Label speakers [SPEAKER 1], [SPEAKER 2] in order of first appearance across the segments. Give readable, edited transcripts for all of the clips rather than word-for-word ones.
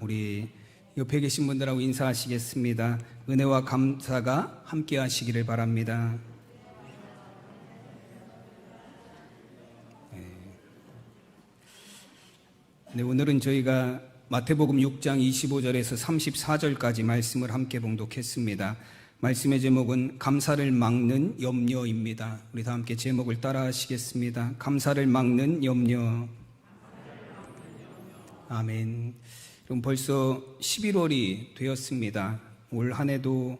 [SPEAKER 1] 우리 옆에 계신 분들하고 인사하시겠습니다. 은혜와 감사가 함께 하시기를 바랍니다. 네, 오늘은 저희가 마태복음 6장 25절에서 34절까지 말씀을 함께 봉독했습니다. 말씀의 제목은 감사를 막는 염려입니다. 우리 다 함께 제목을 따라 하시겠습니다. 감사를 막는 염려. 아멘. 그럼 벌써 11월이 되었습니다. 올 한 해도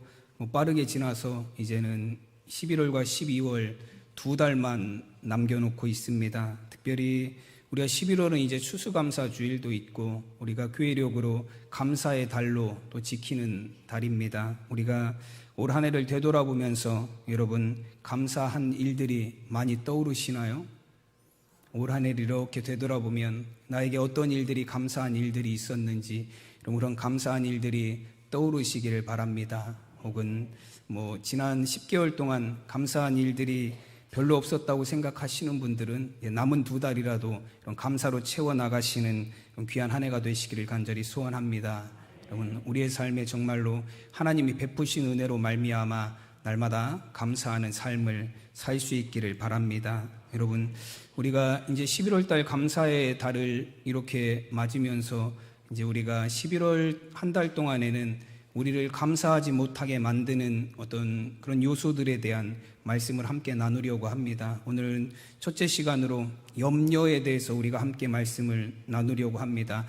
[SPEAKER 1] 빠르게 지나서 이제는 11월과 12월 두 달만 남겨놓고 있습니다. 특별히 우리가 11월은 이제 추수감사주일도 있고 우리가 교회력으로 감사의 달로 또 지키는 달입니다. 우리가 올 한 해를 되돌아보면서 여러분 감사한 일들이 많이 떠오르시나요? 올 한 해를 이렇게 되돌아보면 나에게 어떤 일들이 감사한 일들이 있었는지 그런 감사한 일들이 떠오르시기를 바랍니다. 혹은 지난 10개월 동안 감사한 일들이 별로 없었다고 생각하시는 분들은 남은 두 달이라도 이런 감사로 채워나가시는 귀한 한 해가 되시기를 간절히 소원합니다. 여러분 우리의 삶에 정말로 하나님이 베푸신 은혜로 말미암아 날마다 감사하는 삶을 살 수 있기를 바랍니다. 여러분 우리가 이제 11월 달 감사의 달을 이렇게 맞으면서 이제 우리가 11월 한 달 동안에는 우리를 감사하지 못하게 만드는 어떤 그런 요소들에 대한 말씀을 함께 나누려고 합니다. 오늘은 첫째 시간으로 염려에 대해서 우리가 함께 말씀을 나누려고 합니다.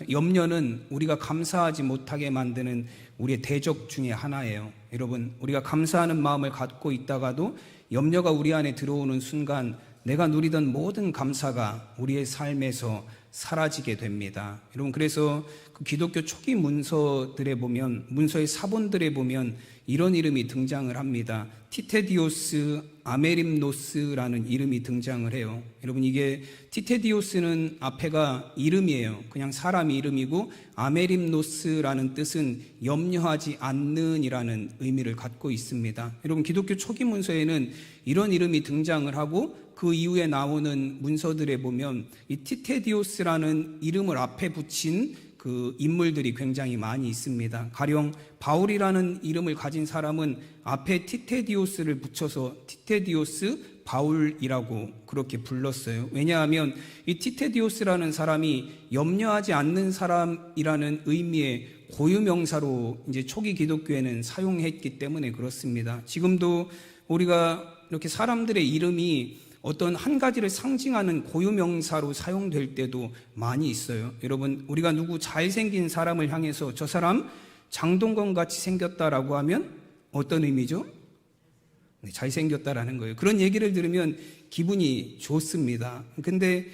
[SPEAKER 1] 염려는 우리가 감사하지 못하게 만드는 우리의 대적 중에 하나예요. 여러분, 우리가 감사하는 마음을 갖고 있다가도 염려가 우리 안에 들어오는 순간 내가 누리던 모든 감사가 우리의 삶에서 사라지게 됩니다. 여러분 그래서 그 기독교 초기 문서들에 보면 문서의 사본들에 보면 이런 이름이 등장을 합니다. 티테디오스 아메림노스라는 이름이 등장을 해요. 여러분 이게 티테디오스는 앞에가 이름이에요. 그냥 사람 이름이고 아메림노스라는 뜻은 염려하지 않는이라는 의미를 갖고 있습니다. 여러분 기독교 초기 문서에는 이런 이름이 등장을 하고 그 이후에 나오는 문서들에 보면 이 티테디오스라는 이름을 앞에 붙인 그 인물들이 굉장히 많이 있습니다. 가령 바울이라는 이름을 가진 사람은 앞에 티테디오스를 붙여서 티테디오스 바울이라고 그렇게 불렀어요. 왜냐하면 이 티테디오스라는 사람이 염려하지 않는 사람이라는 의미의 고유명사로 이제 초기 기독교에는 사용했기 때문에 그렇습니다. 지금도 우리가 이렇게 사람들의 이름이 어떤 한 가지를 상징하는 고유명사로 사용될 때도 많이 있어요. 여러분 우리가 누구 잘생긴 사람을 향해서 저 사람 장동건 같이 생겼다라고 하면 어떤 의미죠? 네, 잘생겼다라는 거예요. 그런 얘기를 들으면 기분이 좋습니다. 근데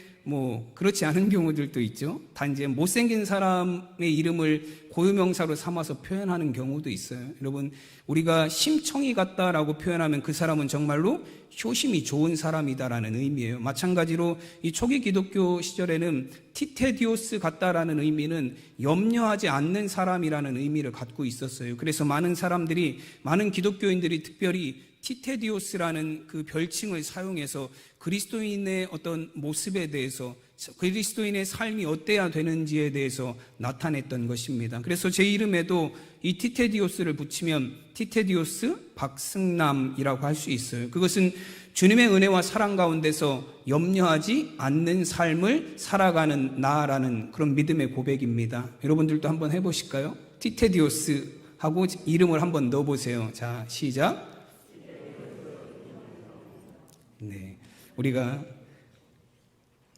[SPEAKER 1] 그렇지 않은 경우들도 있죠. 단지 못생긴 사람의 이름을 고유명사로 삼아서 표현하는 경우도 있어요. 여러분 우리가 심청이 같다라고 표현하면 그 사람은 정말로 효심이 좋은 사람이다라는 의미예요. 마찬가지로 이 초기 기독교 시절에는 티테디오스 같다라는 의미는 염려하지 않는 사람이라는 의미를 갖고 있었어요. 그래서 많은 기독교인들이 특별히 티테디오스라는 그 별칭을 사용해서 그리스도인의 어떤 모습에 대해서 그리스도인의 삶이 어때야 되는지에 대해서 나타냈던 것입니다. 그래서 제 이름에도 이 티테디오스를 붙이면 티테디오스 박승남이라고 할 수 있어요. 그것은 주님의 은혜와 사랑 가운데서 염려하지 않는 삶을 살아가는 나라는 그런 믿음의 고백입니다. 여러분들도 한번 해보실까요? 티테디오스 하고 이름을 한번 넣어보세요. 자, 시작. 네, 우리가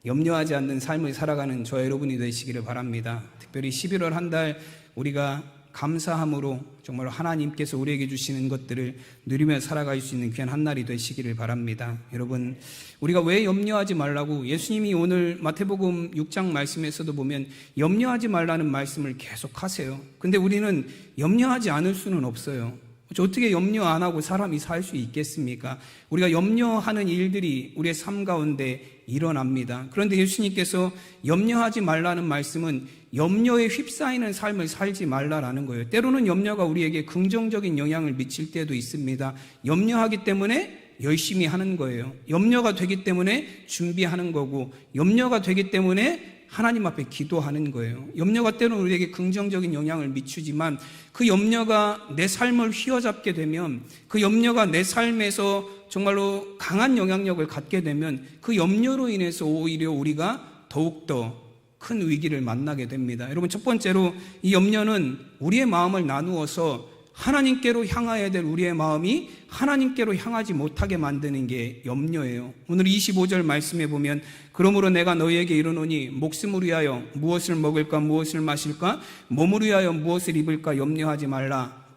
[SPEAKER 1] 염려하지 않는 삶을 살아가는 저와 여러분이 되시기를 바랍니다. 특별히 11월 한 달 우리가 감사함으로 정말 하나님께서 우리에게 주시는 것들을 누리며 살아갈 수 있는 귀한 한 날이 되시기를 바랍니다. 여러분 우리가 왜 염려하지 말라고 예수님이 오늘 마태복음 6장 말씀에서도 보면 염려하지 말라는 말씀을 계속 하세요. 근데 우리는 염려하지 않을 수는 없어요. 어떻게 염려 안 하고 사람이 살 수 있겠습니까? 우리가 염려하는 일들이 우리의 삶 가운데 일어납니다. 그런데 예수님께서 염려하지 말라는 말씀은 염려에 휩싸이는 삶을 살지 말라라는 거예요. 때로는 염려가 우리에게 긍정적인 영향을 미칠 때도 있습니다. 염려하기 때문에 열심히 하는 거예요. 염려가 되기 때문에 준비하는 거고, 염려가 되기 때문에 하나님 앞에 기도하는 거예요. 염려가 때로는 우리에게 긍정적인 영향을 미치지만 그 염려가 내 삶을 휘어잡게 되면, 그 염려가 내 삶에서 정말로 강한 영향력을 갖게 되면 그 염려로 인해서 오히려 우리가 더욱더 큰 위기를 만나게 됩니다. 여러분, 첫 번째로 이 염려는 우리의 마음을 나누어서 하나님께로 향해야 될 우리의 마음이 하나님께로 향하지 못하게 만드는 게 염려예요. 오늘 25절 말씀에 보면 그러므로 내가 너희에게 이르노니 목숨을 위하여 무엇을 먹을까 무엇을 마실까 몸을 위하여 무엇을 입을까 염려하지 말라.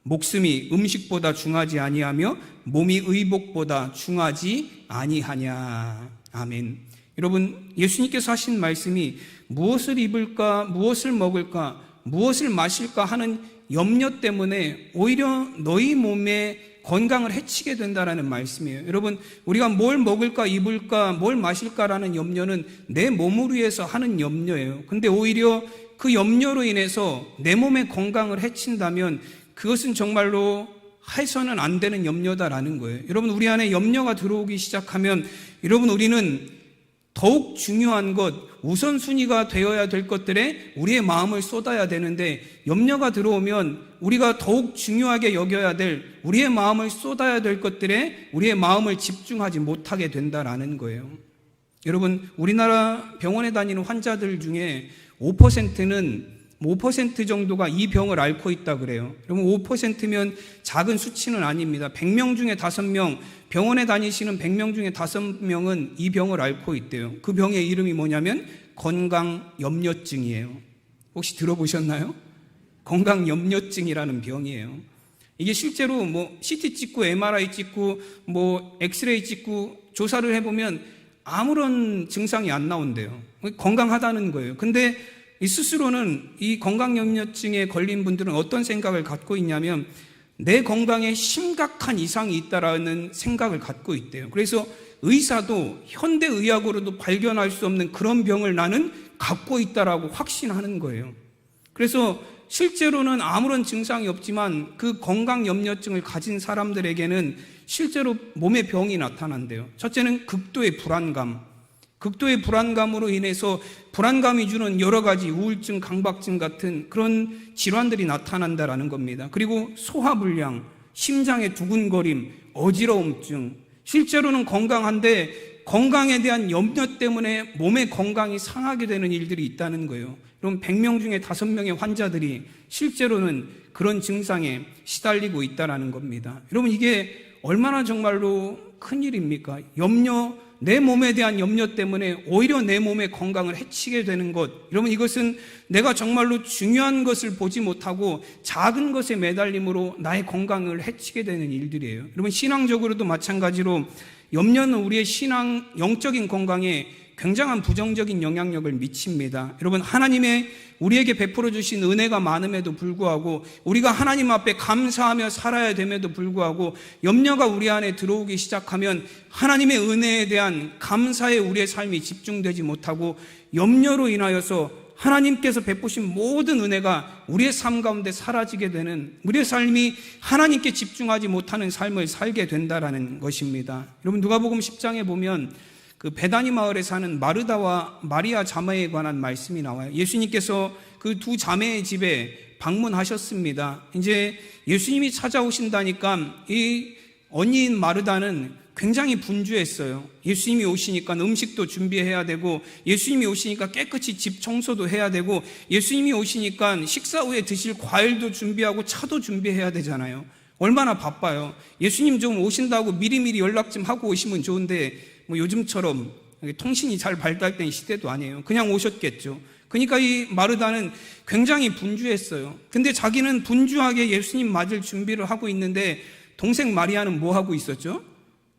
[SPEAKER 1] 목숨이 음식보다 중하지 아니하며 몸이 의복보다 중하지 아니하냐. 아멘. 여러분, 예수님께서 하신 말씀이 무엇을 입을까 무엇을 먹을까 무엇을 마실까 하는 염려 때문에 오히려 너희 몸의 건강을 해치게 된다라는 말씀이에요. 여러분, 우리가 뭘 먹을까 입을까 뭘 마실까라는 염려는 내 몸을 위해서 하는 염려예요. 근데 오히려 그 염려로 인해서 내 몸의 건강을 해친다면 그것은 정말로 해서는 안 되는 염려다라는 거예요. 여러분, 우리 안에 염려가 들어오기 시작하면 여러분, 우리는 더욱 중요한 것, 우선순위가 되어야 될 것들에 우리의 마음을 쏟아야 되는데, 염려가 들어오면 우리가 더욱 중요하게 여겨야 될 우리의 마음을 쏟아야 될 것들에 우리의 마음을 집중하지 못하게 된다라는 거예요. 여러분, 우리나라 병원에 다니는 환자들 중에 5% 정도가 이 병을 앓고 있다 그래요. 여러분, 5%면 작은 수치는 아닙니다. 100명 중에 5명, 병원에 다니시는 100명 중에 5명은 이 병을 앓고 있대요. 그 병의 이름이 뭐냐면 건강염려증이에요. 혹시 들어보셨나요? 건강염려증이라는 병이에요. 이게 실제로 CT 찍고 MRI 찍고 엑스레이 찍고 조사를 해보면 아무런 증상이 안 나온대요. 건강하다는 거예요. 근데 이 스스로는 이 건강염려증에 걸린 분들은 어떤 생각을 갖고 있냐면 내 건강에 심각한 이상이 있다라는 생각을 갖고 있대요. 그래서 의사도 현대의학으로도 발견할 수 없는 그런 병을 나는 갖고 있다라고 확신하는 거예요. 그래서 실제로는 아무런 증상이 없지만 그 건강염려증을 가진 사람들에게는 실제로 몸에 병이 나타난대요. 첫째는 극도의 불안감으로 인해서 불안감이 주는 여러 가지 우울증, 강박증 같은 그런 질환들이 나타난다라는 겁니다. 그리고 소화불량, 심장의 두근거림, 어지러움증, 실제로는 건강한데 건강에 대한 염려 때문에 몸의 건강이 상하게 되는 일들이 있다는 거예요. 그럼 100명 중에 5명의 환자들이 실제로는 그런 증상에 시달리고 있다는 겁니다. 여러분, 이게 얼마나 정말로 큰일입니까? 내 몸에 대한 염려 때문에 오히려 내 몸의 건강을 해치게 되는 것. 여러분, 이것은 내가 정말로 중요한 것을 보지 못하고 작은 것에 매달림으로 나의 건강을 해치게 되는 일들이에요. 여러분, 신앙적으로도 마찬가지로 염려는 우리의 영적인 건강에 굉장한 부정적인 영향력을 미칩니다. 여러분, 하나님의 우리에게 베풀어 주신 은혜가 많음에도 불구하고 우리가 하나님 앞에 감사하며 살아야 됨에도 불구하고 염려가 우리 안에 들어오기 시작하면 하나님의 은혜에 대한 감사에 우리의 삶이 집중되지 못하고 염려로 인하여서 하나님께서 베푸신 모든 은혜가 우리의 삶 가운데 사라지게 되는, 우리의 삶이 하나님께 집중하지 못하는 삶을 살게 된다라는 것입니다. 여러분, 누가복음 10장에 보면 그 베다니 마을에 사는 마르다와 마리아 자매에 관한 말씀이 나와요. 예수님께서 그 두 자매의 집에 방문하셨습니다. 이제 예수님이 찾아오신다니까 이 언니인 마르다는 굉장히 분주했어요. 예수님이 오시니까 음식도 준비해야 되고, 예수님이 오시니까 깨끗이 집 청소도 해야 되고, 예수님이 오시니까 식사 후에 드실 과일도 준비하고 차도 준비해야 되잖아요. 얼마나 바빠요. 예수님 좀 오신다고 미리미리 연락 좀 하고 오시면 좋은데 요즘처럼 통신이 잘 발달된 시대도 아니에요. 그냥 오셨겠죠. 그러니까 이 마르다는 굉장히 분주했어요. 근데 자기는 분주하게 예수님 맞을 준비를 하고 있는데 동생 마리아는 뭐 하고 있었죠?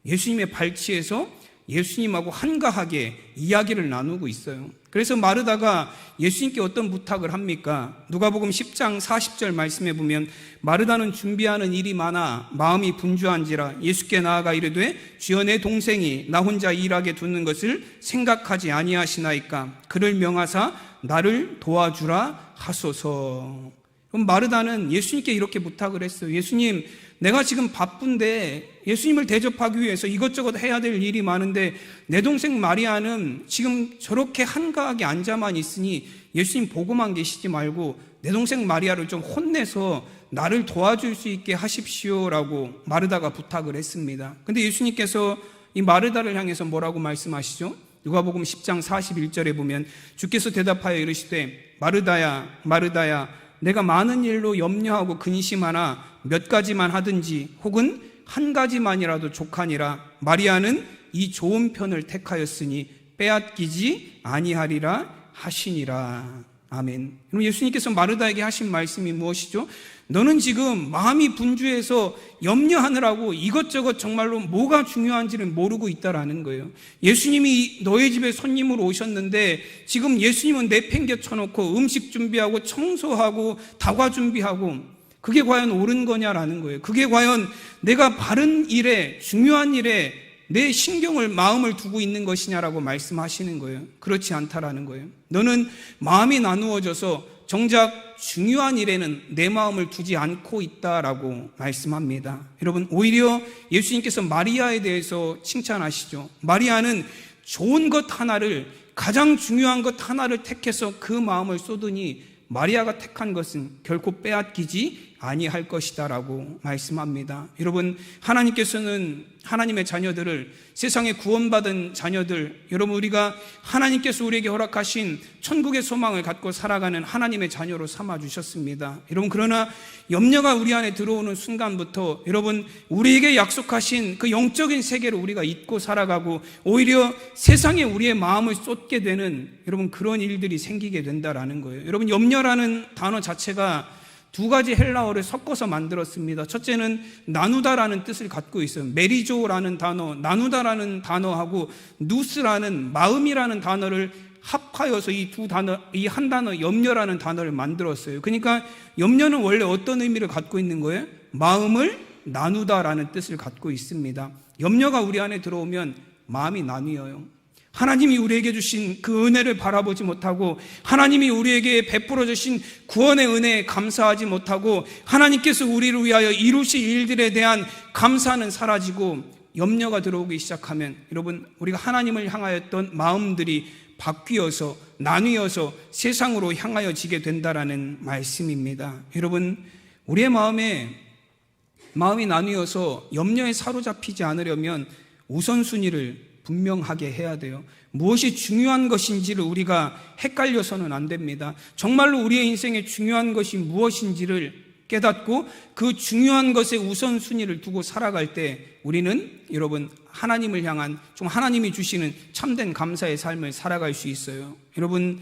[SPEAKER 1] 예수님의 발치에서 예수님하고 한가하게 이야기를 나누고 있어요. 그래서 마르다가 예수님께 어떤 부탁을 합니까? 누가복음 10장 40절 말씀에 보면 마르다는 준비하는 일이 많아 마음이 분주한지라 예수께 나아가 이르되 주여, 내 동생이 나 혼자 일하게 두는 것을 생각하지 아니하시나이까? 그를 명하사 나를 도와주라 하소서. 그럼 마르다는 예수님께 이렇게 부탁을 했어요. 예수님, 내가 지금 바쁜데 예수님을 대접하기 위해서 이것저것 해야 될 일이 많은데 내 동생 마리아는 지금 저렇게 한가하게 앉아만 있으니 예수님 보고만 계시지 말고 내 동생 마리아를 좀 혼내서 나를 도와줄 수 있게 하십시오라고 마르다가 부탁을 했습니다. 근데 예수님께서 이 마르다를 향해서 뭐라고 말씀하시죠? 누가복음 10장 41절에 보면 주께서 대답하여 이르시되 마르다야 마르다야 내가 많은 일로 염려하고 근심하나 몇 가지만 하든지 혹은 한 가지만이라도 족하니라. 마리아는 이 좋은 편을 택하였으니 빼앗기지 아니하리라 하시니라. 아멘. 그럼 예수님께서 마르다에게 하신 말씀이 무엇이죠? 너는 지금 마음이 분주해서 염려하느라고 이것저것 정말로 뭐가 중요한지를 모르고 있다라는 거예요. 예수님이 너의 집에 손님으로 오셨는데 지금 예수님은 내팽개쳐놓고 음식 준비하고 청소하고 다과 준비하고 그게 과연 옳은 거냐라는 거예요. 그게 과연 내가 바른 일에 중요한 일에 내 신경을 마음을 두고 있는 것이냐라고 말씀하시는 거예요. 그렇지 않다라는 거예요. 너는 마음이 나누어져서 정작 중요한 일에는 내 마음을 두지 않고 있다라고 말씀합니다. 여러분, 오히려 예수님께서 마리아에 대해서 칭찬하시죠. 마리아는 좋은 것 하나를, 가장 중요한 것 하나를 택해서 그 마음을 쏟으니 마리아가 택한 것은 결코 빼앗기지 아니할 것이다라고 말씀합니다. 여러분, 하나님께서는 하나님의 자녀들을, 세상에 구원받은 자녀들, 여러분 우리가 하나님께서 우리에게 허락하신 천국의 소망을 갖고 살아가는 하나님의 자녀로 삼아주셨습니다. 여러분, 그러나 염려가 우리 안에 들어오는 순간부터 여러분 우리에게 약속하신 그 영적인 세계를 우리가 잊고 살아가고 오히려 세상에 우리의 마음을 쏟게 되는 여러분 그런 일들이 생기게 된다라는 거예요. 여러분, 염려라는 단어 자체가 두 가지 헬라어를 섞어서 만들었습니다. 첫째는 나누다라는 뜻을 갖고 있어요. 메리조라는 단어, 나누다라는 단어하고 누스라는 마음이라는 단어를 합하여서 이 두 단어, 이 한 단어 염려라는 단어를 만들었어요. 그러니까 염려는 원래 어떤 의미를 갖고 있는 거예요? 마음을 나누다라는 뜻을 갖고 있습니다. 염려가 우리 안에 들어오면 마음이 나뉘어요. 하나님이 우리에게 주신 그 은혜를 바라보지 못하고 하나님이 우리에게 베풀어 주신 구원의 은혜에 감사하지 못하고 하나님께서 우리를 위하여 이루실 일들에 대한 감사는 사라지고 염려가 들어오기 시작하면 여러분 우리가 하나님을 향하였던 마음들이 바뀌어서 나뉘어서 세상으로 향하여지게 된다라는 말씀입니다. 여러분, 우리의 마음이 나뉘어서 염려에 사로잡히지 않으려면 우선순위를 분명하게 해야 돼요. 무엇이 중요한 것인지를 우리가 헷갈려서는 안 됩니다. 정말로 우리의 인생에 중요한 것이 무엇인지를 깨닫고 그 중요한 것에 우선순위를 두고 살아갈 때 우리는 여러분 하나님을 향한 좀 하나님이 주시는 참된 감사의 삶을 살아갈 수 있어요. 여러분,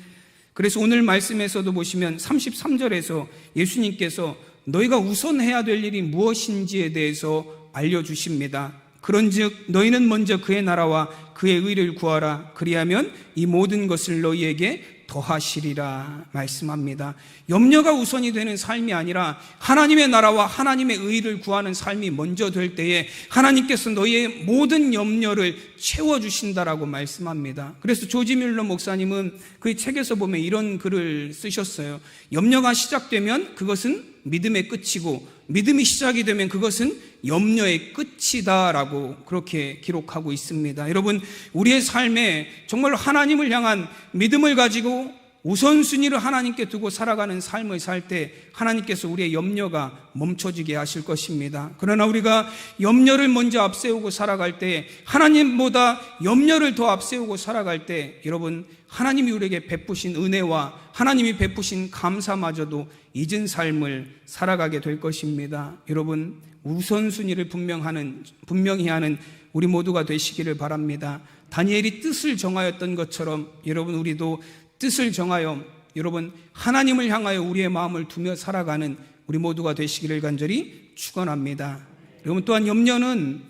[SPEAKER 1] 그래서 오늘 말씀에서도 보시면 33절에서 예수님께서 너희가 우선해야 될 일이 무엇인지에 대해서 알려주십니다. 그런즉 너희는 먼저 그의 나라와 그의 의를 구하라. 그리하면 이 모든 것을 너희에게 더하시리라 말씀합니다. 염려가 우선이 되는 삶이 아니라 하나님의 나라와 하나님의 의를 구하는 삶이 먼저 될 때에 하나님께서 너희의 모든 염려를 채워주신다라고 말씀합니다. 그래서 조지 뮬러 목사님은 그 책에서 보면 이런 글을 쓰셨어요. 염려가 시작되면 그것은 믿음의 끝이고 믿음이 시작이 되면 그것은 염려의 끝이다라고 그렇게 기록하고 있습니다. 여러분, 우리의 삶에 정말로 하나님을 향한 믿음을 가지고 우선순위를 하나님께 두고 살아가는 삶을 살 때 하나님께서 우리의 염려가 멈춰지게 하실 것입니다. 그러나 우리가 염려를 먼저 앞세우고 살아갈 때, 하나님보다 염려를 더 앞세우고 살아갈 때 여러분, 하나님이 우리에게 베푸신 은혜와 하나님이 베푸신 감사마저도 잊은 삶을 살아가게 될 것입니다. 여러분, 우선순위를 분명히 하는 우리 모두가 되시기를 바랍니다. 다니엘이 뜻을 정하였던 것처럼 여러분 우리도 뜻을 정하여 여러분 하나님을 향하여 우리의 마음을 두며 살아가는 우리 모두가 되시기를 간절히 축원합니다. 여러분, 또한 염려는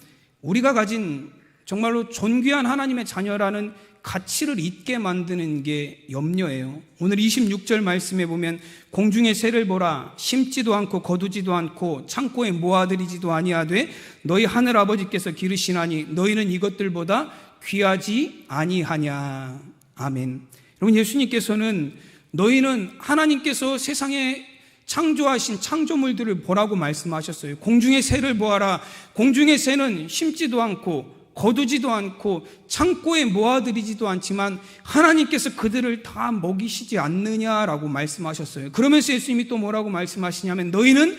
[SPEAKER 1] 우리가 가진 정말로 존귀한 하나님의 자녀라는 가치를 잊게 만드는 게 염려예요. 오늘 26절 말씀에 보면 공중의 새를 보라, 심지도 않고 거두지도 않고 창고에 모아들이지도 아니하되 너희 하늘 아버지께서 기르시나니 너희는 이것들보다 귀하지 아니하냐. 아멘. 여러분, 예수님께서는 너희는 하나님께서 세상에 창조하신 창조물들을 보라고 말씀하셨어요. 공중의 새를 보아라. 공중의 새는 심지도 않고 거두지도 않고 창고에 모아들이지도 않지만 하나님께서 그들을 다 먹이시지 않느냐라고 말씀하셨어요. 그러면서 예수님이 또 뭐라고 말씀하시냐면 너희는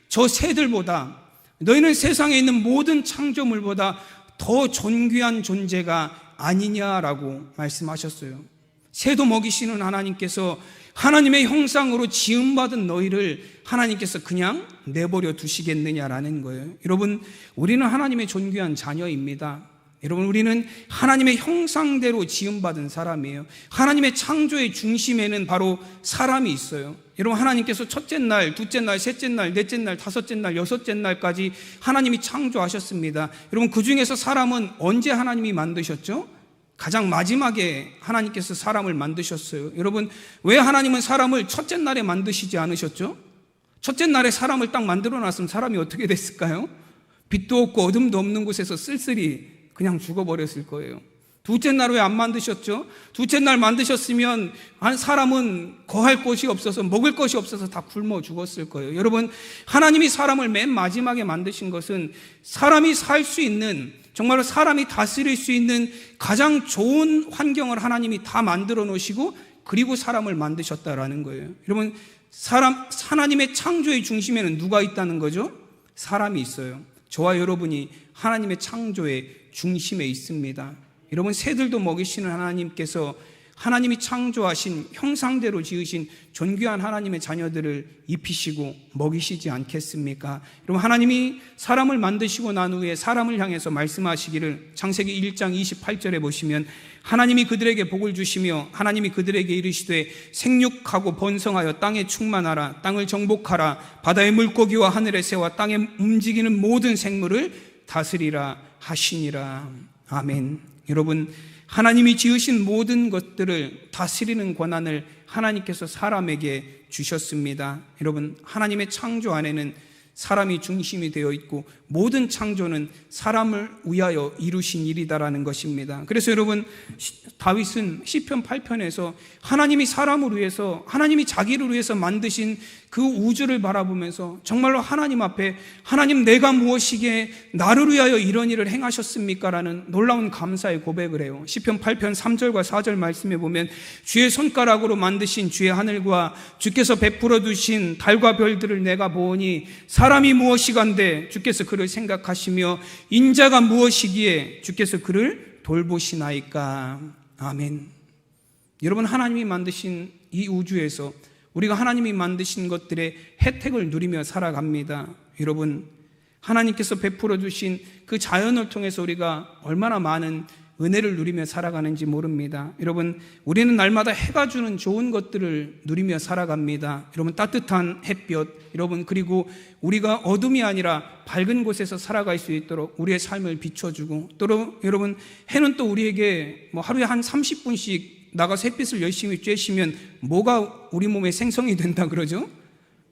[SPEAKER 1] 저 새들보다, 너희는 세상에 있는 모든 창조물보다 더 존귀한 존재가 아니냐라고 말씀하셨어요. 새도 먹이시는 하나님께서 하나님의 형상으로 지음받은 너희를 하나님께서 그냥 내버려 두시겠느냐라는 거예요. 여러분, 우리는 하나님의 존귀한 자녀입니다. 여러분, 우리는 하나님의 형상대로 지음받은 사람이에요. 하나님의 창조의 중심에는 바로 사람이 있어요. 여러분, 하나님께서 첫째 날, 둘째 날, 셋째 날, 넷째 날, 다섯째 날, 여섯째 날까지 하나님이 창조하셨습니다. 여러분, 그 중에서 사람은 언제 하나님이 만드셨죠? 가장 마지막에 하나님께서 사람을 만드셨어요. 여러분, 왜 하나님은 사람을 첫째 날에 만드시지 않으셨죠? 첫째 날에 사람을 딱 만들어 놨으면 사람이 어떻게 됐을까요? 빛도 없고 어둠도 없는 곳에서 쓸쓸히 그냥 죽어버렸을 거예요. 둘째 날 왜 안 만드셨죠? 둘째 날 만드셨으면 사람은 거할 곳이 없어서, 먹을 것이 없어서 다 굶어 죽었을 거예요. 여러분, 하나님이 사람을 맨 마지막에 만드신 것은 사람이 살 수 있는, 정말로 사람이 다스릴 수 있는 가장 좋은 환경을 하나님이 다 만들어 놓으시고 그리고 사람을 만드셨다라는 거예요. 여러분, 하나님의 창조의 중심에는 누가 있다는 거죠? 사람이 있어요. 저와 여러분이 하나님의 창조의 중심에 있습니다. 여러분, 새들도 먹이시는 하나님께서 하나님이 창조하신 형상대로 지으신 존귀한 하나님의 자녀들을 입히시고 먹이시지 않겠습니까? 여러분, 하나님이 사람을 만드시고 난 후에 사람을 향해서 말씀하시기를 창세기 1장 28절에 보시면 하나님이 그들에게 복을 주시며 하나님이 그들에게 이르시되 생육하고 번성하여 땅에 충만하라. 땅을 정복하라. 바다의 물고기와 하늘의 새와 땅에 움직이는 모든 생물을 다스리라 하시니라. 아멘. 여러분, 하나님이 지으신 모든 것들을 다스리는 권한을 하나님께서 사람에게 주셨습니다. 여러분, 하나님의 창조 안에는 사람이 중심이 되어 있고 모든 창조는 사람을 위하여 이루신 일이다라는 것입니다. 그래서 여러분, 다윗은 시편 8편에서 하나님이 사람을 위해서, 하나님이 자기를 위해서 만드신 그 우주를 바라보면서 정말로 하나님 앞에 하나님, 내가 무엇이기에 나를 위하여 이런 일을 행하셨습니까? 라는 놀라운 감사의 고백을 해요. 시편 8편 3절과 4절 말씀에 보면 주의 손가락으로 만드신 주의 하늘과 주께서 베풀어 두신 달과 별들을 내가 보니 사람이 무엇이간데 주께서 그를 생각하시며 인자가 무엇이기에 주께서 그를 돌보시나이까. 아멘. 여러분, 하나님이 만드신 이 우주에서 우리가 하나님이 만드신 것들의 혜택을 누리며 살아갑니다. 여러분, 하나님께서 베풀어 주신 그 자연을 통해서 우리가 얼마나 많은 은혜를 누리며 살아가는지 모릅니다. 여러분, 우리는 날마다 해가 주는 좋은 것들을 누리며 살아갑니다. 여러분, 따뜻한 햇볕, 여러분, 그리고 우리가 어둠이 아니라 밝은 곳에서 살아갈 수 있도록 우리의 삶을 비춰주고, 또 여러분, 해는 또 우리에게 하루에 한 30분씩 나가서 햇빛을 열심히 쬐시면 뭐가 우리 몸에 생성이 된다 그러죠?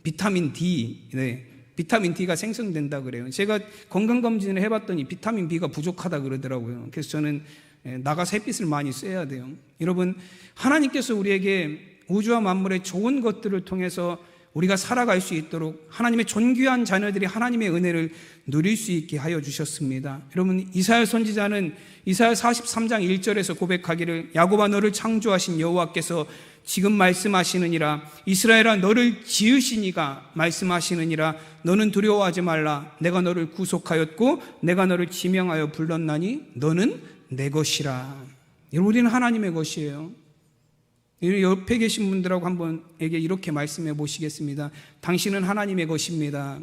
[SPEAKER 1] 비타민 D. 네. 비타민 D가 생성된다 그래요. 제가 건강검진을 해봤더니 비타민 B가 부족하다 그러더라고요. 그래서 저는 나가서 햇빛을 많이 쐬야 돼요. 여러분, 하나님께서 우리에게 우주와 만물의 좋은 것들을 통해서 우리가 살아갈 수 있도록 하나님의 존귀한 자녀들이 하나님의 은혜를 누릴 수 있게 하여 주셨습니다. 여러분, 이사야 선지자는 이사야 43장 1절에서 고백하기를 야곱아, 너를 창조하신 여호와께서 지금 말씀하시느니라. 이스라엘아, 너를 지으신 이가 말씀하시느니라. 너는 두려워하지 말라. 내가 너를 구속하였고 내가 너를 지명하여 불렀나니 너는 내 것이라. 우리는 하나님의 것이에요. 옆에 계신 분들하고 한번 이렇게 말씀해 보시겠습니다. 당신은 하나님의 것입니다.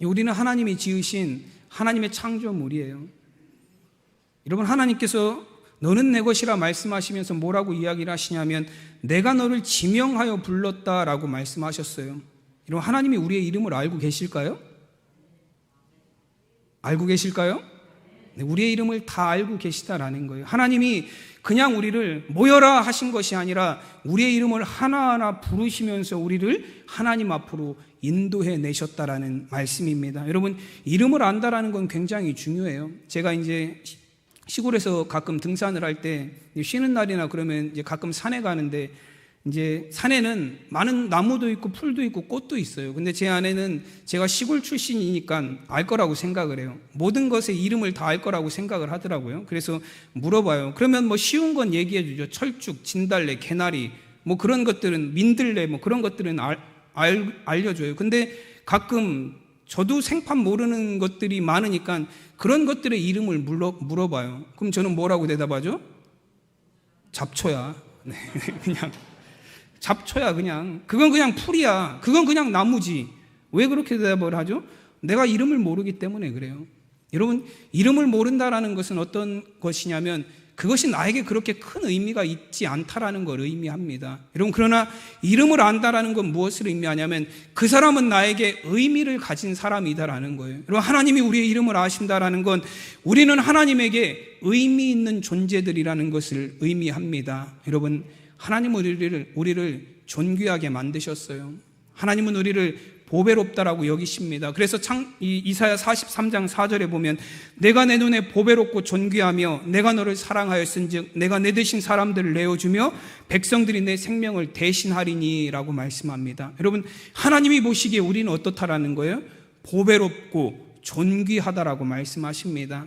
[SPEAKER 1] 우리는 하나님이 지으신 하나님의 창조물이에요. 여러분, 하나님께서 너는 내 것이라 말씀하시면서 뭐라고 이야기를 하시냐면 내가 너를 지명하여 불렀다라고 말씀하셨어요. 여러분, 하나님이 우리의 이름을 알고 계실까요? 알고 계실까요? 우리의 이름을 다 알고 계시다라는 거예요. 하나님이 그냥 우리를 모여라 하신 것이 아니라 우리의 이름을 하나하나 부르시면서 우리를 하나님 앞으로 인도해 내셨다라는 말씀입니다. 여러분, 이름을 안다라는 건 굉장히 중요해요. 제가 이제 시골에서 가끔 등산을 할 때 쉬는 날이나 그러면 이제 가끔 산에 가는데 이제 산에는 많은 나무도 있고 풀도 있고 꽃도 있어요. 근데 제 아내는 제가 시골 출신이니까 알 거라고 생각을 해요. 모든 것의 이름을 다 알 거라고 생각을 하더라고요. 그래서 물어봐요. 그러면 뭐 쉬운 건 얘기해 주죠. 철쭉, 진달래, 개나리 뭐 그런 것들은, 민들레 뭐 그런 것들은 알려줘요. 근데 가끔 저도 생판 모르는 것들이 많으니까 그런 것들의 이름을 물어봐요. 그럼 저는 뭐라고 대답하죠? 잡초야. 네, 그냥 잡초야. 그냥 그건 그냥 풀이야. 그건 그냥 나무지. 왜 그렇게 대답을 하죠? 내가 이름을 모르기 때문에 그래요. 여러분, 이름을 모른다라는 것은 어떤 것이냐면 그것이 나에게 그렇게 큰 의미가 있지 않다라는 걸 의미합니다. 여러분, 그러나 이름을 안다라는 건 무엇을 의미하냐면 그 사람은 나에게 의미를 가진 사람이다라는 거예요. 여러분, 하나님이 우리의 이름을 아신다라는 건 우리는 하나님에게 의미 있는 존재들이라는 것을 의미합니다. 여러분, 하나님은 우리를 존귀하게 만드셨어요. 하나님은 우리를 보배롭다라고 여기십니다. 그래서 이사야 43장 4절에 보면 내가 내 눈에 보배롭고 존귀하며 내가 너를 사랑하였은즉 내가 내 대신 사람들을 내어주며 백성들이 내 생명을 대신하리니 라고 말씀합니다. 여러분, 하나님이 보시기에 우리는 어떻다라는 거예요? 보배롭고 존귀하다라고 말씀하십니다.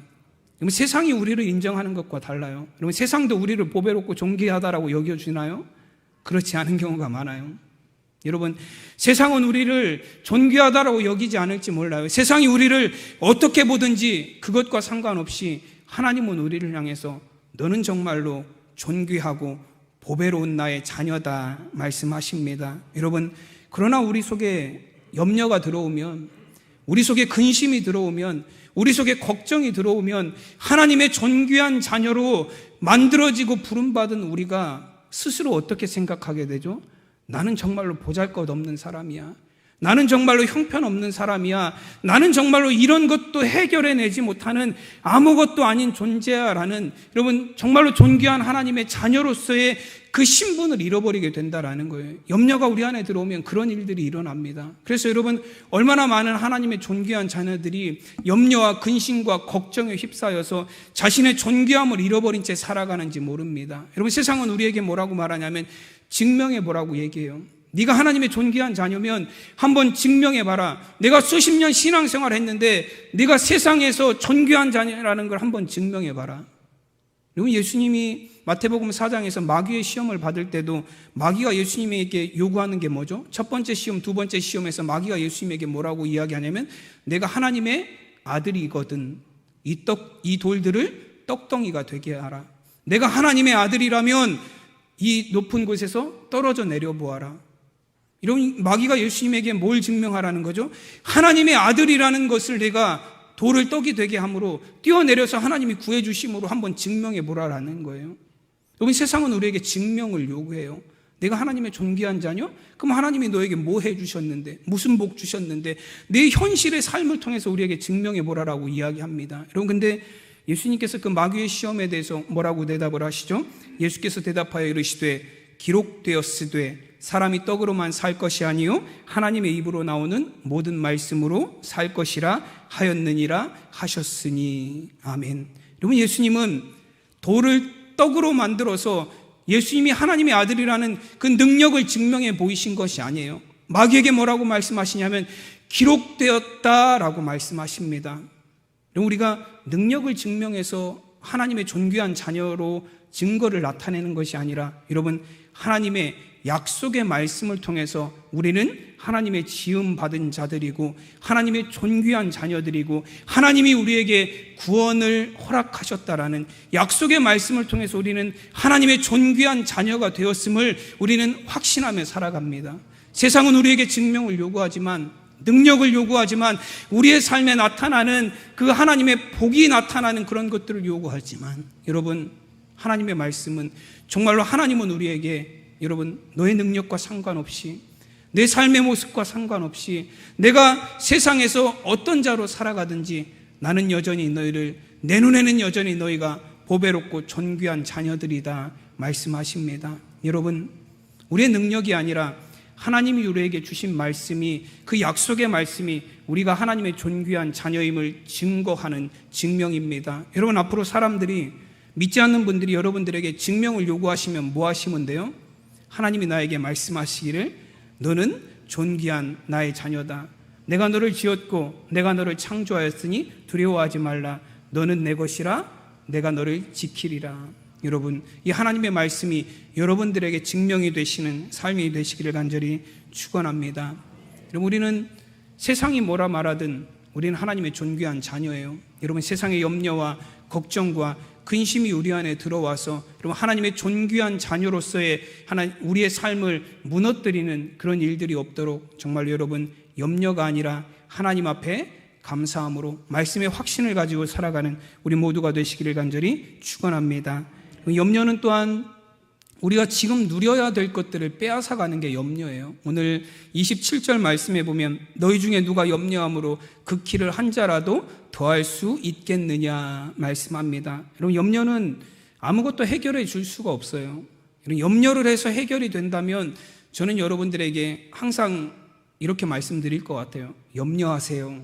[SPEAKER 1] 여러분, 세상이 우리를 인정하는 것과 달라요. 여러분, 세상도 우리를 보배롭고 존귀하다라고 여겨주나요? 그렇지 않은 경우가 많아요. 여러분, 세상은 우리를 존귀하다라고 여기지 않을지 몰라요. 세상이 우리를 어떻게 보든지 그것과 상관없이 하나님은 우리를 향해서 너는 정말로 존귀하고 보배로운 나의 자녀다 말씀하십니다. 여러분, 그러나 우리 속에 염려가 들어오면, 우리 속에 근심이 들어오면, 우리 속에 걱정이 들어오면 하나님의 존귀한 자녀로 만들어지고 부름받은 우리가 스스로 어떻게 생각하게 되죠? 나는 정말로 보잘것없는 사람이야. 나는 정말로 형편없는 사람이야. 나는 정말로 이런 것도 해결해내지 못하는 아무것도 아닌 존재야 라는, 여러분, 정말로 존귀한 하나님의 자녀로서의 그 신분을 잃어버리게 된다라는 거예요. 염려가 우리 안에 들어오면 그런 일들이 일어납니다. 그래서 여러분, 얼마나 많은 하나님의 존귀한 자녀들이 염려와 근심과 걱정에 휩싸여서 자신의 존귀함을 잃어버린 채 살아가는지 모릅니다. 여러분, 세상은 우리에게 뭐라고 말하냐면 증명해보라고 얘기해요. 네가 하나님의 존귀한 자녀면 한번 증명해봐라. 내가 수십 년 신앙생활 했는데 네가 세상에서 존귀한 자녀라는 걸 한번 증명해봐라. 여러분, 예수님이 마태복음 4장에서 마귀의 시험을 받을 때도 마귀가 예수님에게 요구하는 게 뭐죠? 첫 번째 시험, 두 번째 시험에서 마귀가 예수님에게 뭐라고 이야기하냐면 내가 하나님의 아들이거든 이 돌들을 떡덩이가 되게 하라. 내가 하나님의 아들이라면 이 높은 곳에서 떨어져 내려보아라. 이런 마귀가 예수님에게 뭘 증명하라는 거죠? 하나님의 아들이라는 것을 내가 돌을 떡이 되게 함으로 뛰어내려서 하나님이 구해주심으로 한번 증명해 보라라는 거예요. 여러분, 세상은 우리에게 증명을 요구해요. 내가 하나님의 존귀한 자녀? 그럼 하나님이 너에게 뭐 해주셨는데, 무슨 복 주셨는데, 내 현실의 삶을 통해서 우리에게 증명해 보라라고 이야기합니다. 여러분, 근데 예수님께서 그 마귀의 시험에 대해서 뭐라고 대답을 하시죠? 예수께서 대답하여 이르시되 기록되었으되 사람이 떡으로만 살 것이 아니요 하나님의 입으로 나오는 모든 말씀으로 살 것이라 하였느니라 하셨으니. 아멘. 여러분, 예수님은 돌을 떡으로 만들어서 예수님이 하나님의 아들이라는 그 능력을 증명해 보이신 것이 아니에요. 마귀에게 뭐라고 말씀하시냐면 기록되었다라고 말씀하십니다. 우리가 능력을 증명해서 하나님의 존귀한 자녀로 증거를 나타내는 것이 아니라, 여러분, 하나님의 약속의 말씀을 통해서 우리는 하나님의 지음받은 자들이고 하나님의 존귀한 자녀들이고 하나님이 우리에게 구원을 허락하셨다라는 약속의 말씀을 통해서 우리는 하나님의 존귀한 자녀가 되었음을 우리는 확신하며 살아갑니다. 세상은 우리에게 증명을 요구하지만, 능력을 요구하지만, 우리의 삶에 나타나는 그 하나님의 복이 나타나는 그런 것들을 요구하지만, 여러분, 하나님의 말씀은 정말로 하나님은 우리에게, 여러분, 너의 능력과 상관없이, 내 삶의 모습과 상관없이, 내가 세상에서 어떤 자로 살아가든지 나는 여전히 너희를, 내 눈에는 여전히 너희가 보배롭고 존귀한 자녀들이다 말씀하십니다. 여러분, 우리의 능력이 아니라 하나님이 우리에게 주신 말씀이, 그 약속의 말씀이 우리가 하나님의 존귀한 자녀임을 증거하는 증명입니다. 여러분, 앞으로 사람들이, 믿지 않는 분들이 여러분들에게 증명을 요구하시면 뭐 하시면 돼요? 하나님이 나에게 말씀하시기를 너는 존귀한 나의 자녀다. 내가 너를 지었고 내가 너를 창조하였으니 두려워하지 말라. 너는 내 것이라 내가 너를 지키리라. 여러분, 이 하나님의 말씀이 여러분들에게 증명이 되시는 삶이 되시기를 간절히 축원합니다. 여러분, 우리는 세상이 뭐라 말하든 우리는 하나님의 존귀한 자녀예요. 여러분, 세상의 염려와 걱정과 근심이 우리 안에 들어와서 여러분 하나님의 존귀한 자녀로서의 우리의 삶을 무너뜨리는 그런 일들이 없도록 정말 여러분 염려가 아니라 하나님 앞에 감사함으로 말씀의 확신을 가지고 살아가는 우리 모두가 되시기를 간절히 축원합니다. 염려는 또한 우리가 지금 누려야 될 것들을 빼앗아가는 게 염려예요. 오늘 27절 말씀에 보면 너희 중에 누가 염려함으로 그 길을 한 자라도 더할 수 있겠느냐 말씀합니다. 여러분, 염려는 아무것도 해결해 줄 수가 없어요. 염려를 해서 해결이 된다면 저는 여러분들에게 항상 이렇게 말씀드릴 것 같아요. 염려하세요.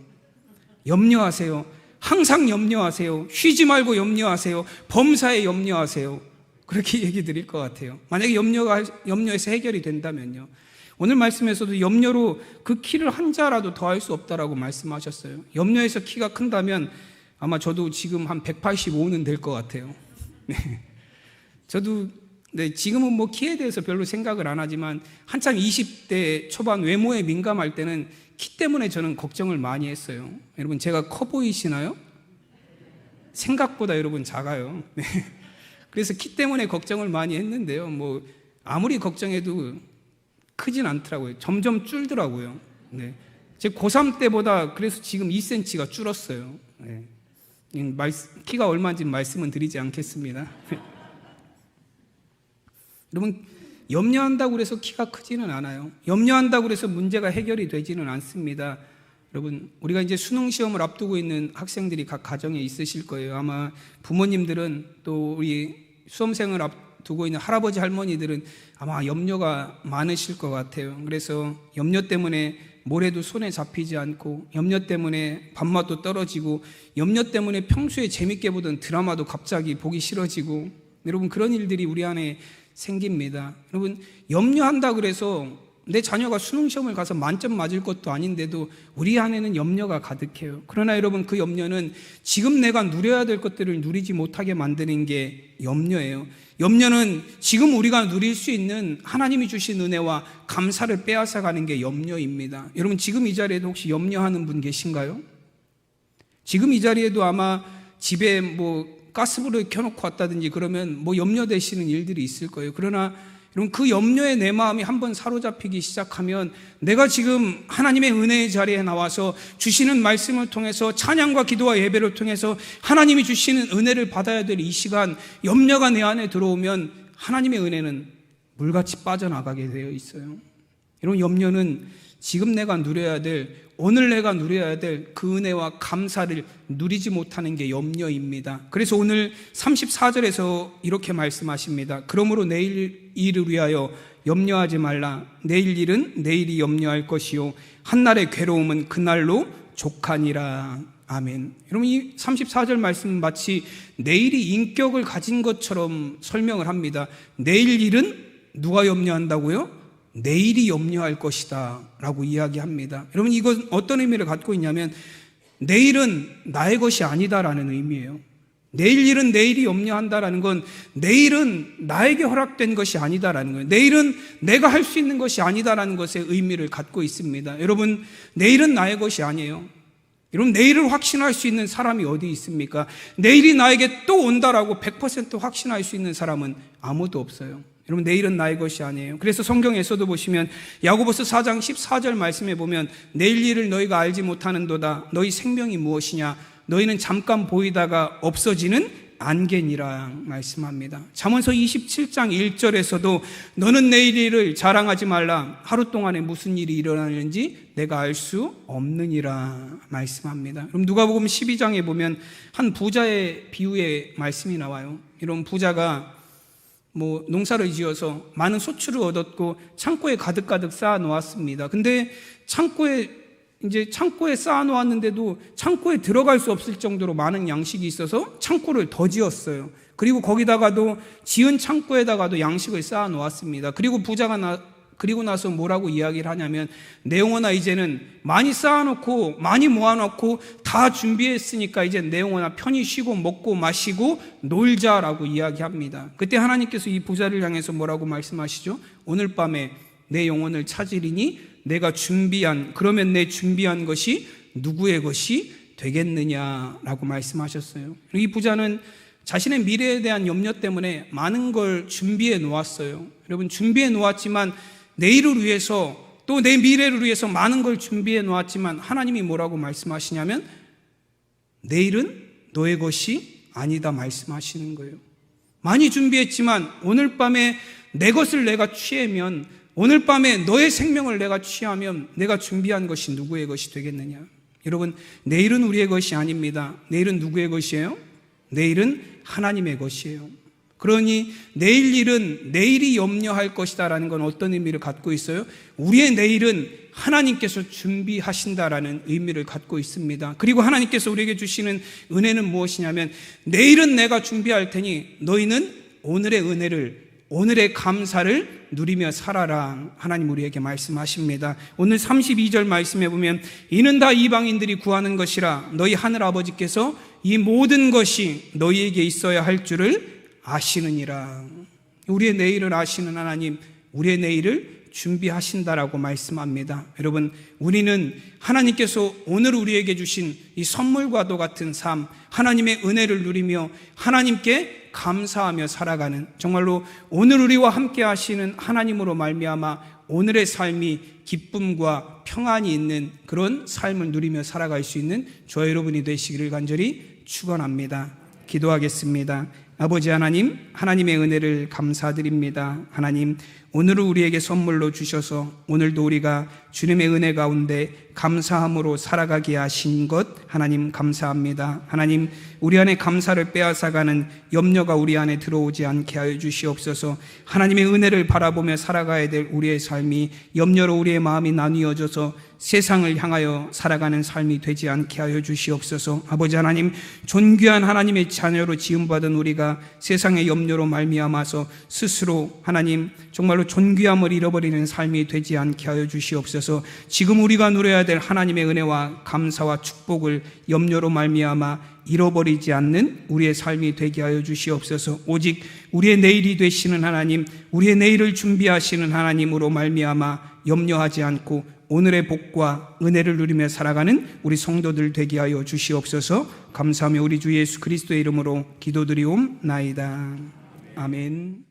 [SPEAKER 1] 염려하세요. 항상 염려하세요. 쉬지 말고 염려하세요. 범사에 염려하세요. 그렇게 얘기 드릴 것 같아요. 만약에 염려에서 해결이 된다면요. 오늘 말씀에서도 염려로 그 키를 한 자라도 더할 수 없다라고 말씀하셨어요. 염려에서 키가 큰다면 아마 저도 지금 한 185는 될 것 같아요. 네. 저도 지금은 뭐 키에 대해서 별로 생각을 안 하지만 한창 20대 초반 외모에 민감할 때는 키 때문에 저는 걱정을 많이 했어요. 여러분, 제가 커 보이시나요? 생각보다 여러분 작아요. 네. 그래서 키 때문에 걱정을 많이 했는데요. 뭐 아무리 걱정해도 크진 않더라고요. 점점 줄더라고요. 네. 제 고3 때보다 그래서 지금 2cm가 줄었어요. 네. 키가 얼마인지 말씀은 드리지 않겠습니다. 여러분, 염려한다고 해서 키가 크지는 않아요. 염려한다고 해서 문제가 해결이 되지는 않습니다. 여러분, 우리가 이제 수능 시험을 앞두고 있는 학생들이 각 가정에 있으실 거예요. 아마 부모님들은 또 우리 수험생을 앞두고 있는 할아버지 할머니들은 아마 염려가 많으실 것 같아요. 그래서 염려 때문에 뭘 해도 손에 잡히지 않고, 염려 때문에 밥맛도 떨어지고, 염려 때문에 평소에 재밌게 보던 드라마도 갑자기 보기 싫어지고, 여러분 그런 일들이 우리 안에 생깁니다. 여러분, 염려한다 그래서 내 자녀가 수능시험을 가서 만점 맞을 것도 아닌데도 우리 안에는 염려가 가득해요. 그러나 여러분, 그 염려는 지금 내가 누려야 될 것들을 누리지 못하게 만드는 게 염려예요. 염려는 지금 우리가 누릴 수 있는 하나님이 주신 은혜와 감사를 빼앗아가는 게 염려입니다. 여러분, 지금 이 자리에도 혹시 염려하는 분 계신가요? 지금 이 자리에도 아마 집에 뭐 가스불을 켜놓고 왔다든지 그러면 뭐 염려되시는 일들이 있을 거예요. 그러나 여러분, 그 염려에 내 마음이 한번 사로잡히기 시작하면 내가 지금 하나님의 은혜의 자리에 나와서 주시는 말씀을 통해서 찬양과 기도와 예배를 통해서 하나님이 주시는 은혜를 받아야 될 이 시간, 염려가 내 안에 들어오면 하나님의 은혜는 물같이 빠져나가게 되어 있어요. 여러분, 염려는 지금 내가 누려야 될, 오늘 내가 누려야 될 그 은혜와 감사를 누리지 못하는 게 염려입니다. 그래서 오늘 34절에서 이렇게 말씀하십니다. 그러므로 내일 일을 위하여 염려하지 말라. 내일 일은 내일이 염려할 것이요 한날의 괴로움은 그날로 족하니라. 아멘. 여러분, 이 34절 말씀은 마치 내일이 인격을 가진 것처럼 설명을 합니다. 내일 일은 누가 염려한다고요? 내일이 염려할 것이다 라고 이야기합니다. 여러분, 이건 어떤 의미를 갖고 있냐면 내일은 나의 것이 아니다라는 의미예요. 내일 일은 내일이 염려한다라는 건 내일은 나에게 허락된 것이 아니다라는 거예요. 내일은 내가 할 수 있는 것이 아니다라는 것의 의미를 갖고 있습니다. 여러분, 내일은 나의 것이 아니에요. 여러분, 내일을 확신할 수 있는 사람이 어디 있습니까? 내일이 나에게 또 온다라고 100% 확신할 수 있는 사람은 아무도 없어요. 여러분, 내일은 나의 것이 아니에요. 그래서 성경에서도 보시면 야고보서 4장 14절 말씀에 보면 내일 일을 너희가 알지 못하는도다. 너희 생명이 무엇이냐? 너희는 잠깐 보이다가 없어지는 안개니라 말씀합니다. 잠언서 27장 1절에서도 너는 내일 일을 자랑하지 말라. 하루 동안에 무슨 일이 일어나는지 내가 알 수 없느니라 말씀합니다. 그럼 누가복음 12장에 보면 한 부자의 비유의 말씀이 나와요. 이런 부자가 농사를 지어서 많은 소출을 얻었고 창고에 가득 쌓아 놓았습니다. 근데 창고에 쌓아 놓았는데도 창고에 들어갈 수 없을 정도로 많은 양식이 있어서 창고를 더 지었어요. 그리고 거기다가도 지은 창고에다가도 양식을 쌓아 놓았습니다. 그리고 나서 뭐라고 이야기를 하냐면, 내 영혼아, 이제는 많이 쌓아놓고 많이 모아놓고 다 준비했으니까 이제 내 영혼아 편히 쉬고 먹고 마시고 놀자라고 이야기합니다. 그때 하나님께서 이 부자를 향해서 뭐라고 말씀하시죠? 오늘 밤에 내 영혼을 찾으리니 그러면 내 준비한 것이 누구의 것이 되겠느냐라고 말씀하셨어요. 이 부자는 자신의 미래에 대한 염려 때문에 많은 걸 준비해 놓았어요. 여러분, 준비해 놓았지만 내일을 위해서, 또 내 미래를 위해서 많은 걸 준비해 놓았지만 하나님이 뭐라고 말씀하시냐면, 내일은 너의 것이 아니다 말씀하시는 거예요. 많이 준비했지만 오늘 밤에 내 것을 내가 취하면, 오늘 밤에 너의 생명을 내가 취하면 내가 준비한 것이 누구의 것이 되겠느냐. 여러분, 내일은 우리의 것이 아닙니다. 내일은 누구의 것이에요? 내일은 하나님의 것이에요. 그러니 내일 일은 내일이 염려할 것이다라는 건 어떤 의미를 갖고 있어요? 우리의 내일은 하나님께서 준비하신다라는 의미를 갖고 있습니다. 그리고 하나님께서 우리에게 주시는 은혜는 무엇이냐면, 내일은 내가 준비할 테니 너희는 오늘의 은혜를, 오늘의 감사를 누리며 살아라. 하나님 우리에게 말씀하십니다. 오늘 32절 말씀해 보면, 이는 다 이방인들이 구하는 것이라 너희 하늘 아버지께서 이 모든 것이 너희에게 있어야 할 줄을 아시느니라. 우리의 내일을 아시는 하나님, 우리의 내일을 준비하신다라고 말씀합니다. 여러분, 우리는 하나님께서 오늘 우리에게 주신 이 선물과도 같은 삶, 하나님의 은혜를 누리며 하나님께 감사하며 살아가는, 정말로 오늘 우리와 함께 하시는 하나님으로 말미암아 오늘의 삶이 기쁨과 평안이 있는 그런 삶을 누리며 살아갈 수 있는 저와 여러분이 되시기를 간절히 축원합니다. 기도하겠습니다. 아버지 하나님, 하나님의 은혜를 감사드립니다. 하나님, 오늘을 우리에게 선물로 주셔서 오늘도 우리가 주님의 은혜 가운데 감사함으로 살아가게 하신 것 하나님 감사합니다. 하나님, 우리 안에 감사를 빼앗아가는 염려가 우리 안에 들어오지 않게 하여 주시옵소서. 하나님의 은혜를 바라보며 살아가야 될 우리의 삶이 염려로 우리의 마음이 나뉘어져서 세상을 향하여 살아가는 삶이 되지 않게 하여 주시옵소서. 아버지 하나님, 존귀한 하나님의 자녀로 지음받은 우리가 세상의 염려로 말미암아서 스스로 하나님 정말로 존귀함을 잃어버리는 삶이 되지 않게 하여 주시옵소서. 지금 우리가 누려야 될 하나님의 은혜와 감사와 축복을 염려로 말미암아 잃어버리지 않는 우리의 삶이 되게 하여 주시옵소서. 오직 우리의 내일이 되시는 하나님, 우리의 내일을 준비하시는 하나님으로 말미암아 염려하지 않고 오늘의 복과 은혜를 누리며 살아가는 우리 성도들 되게 하여 주시옵소서. 감사하며 우리 주 예수 그리스도의 이름으로 기도드리옵나이다. 아멘.